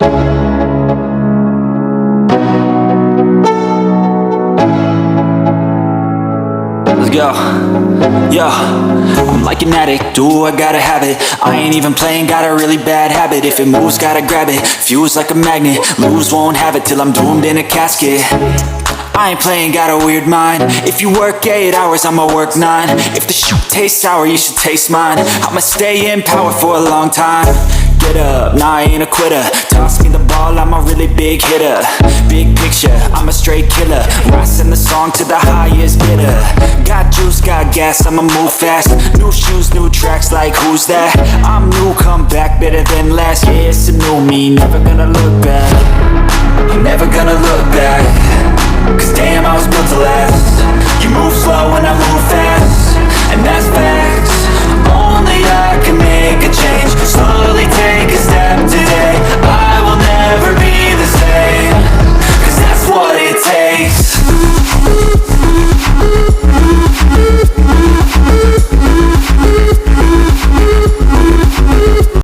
Let's go. Yo, I'm like an addict, do I gotta have it. I ain't even playing, got a really bad habit. If it moves, gotta grab it, fuse like a magnet. Lose, won't have it till I'm doomed in a casket. I ain't playing, got a weird mind. If you work 8 hours, I'ma work 9. If the shoot tastes sour, you should taste mine. I'ma stay in power for a long time. Get up, nah I ain't a quitter. Toss me the ball, I'm a really big hitter. Big picture, I'm a straight killer. Rising the song to the highest bidder. Got juice, got gas, I'ma move fast. New shoes, new tracks, like who's that? I'm new, come back, better than last. Yeah, it's a new me, never gonna look back. I'm never gonna look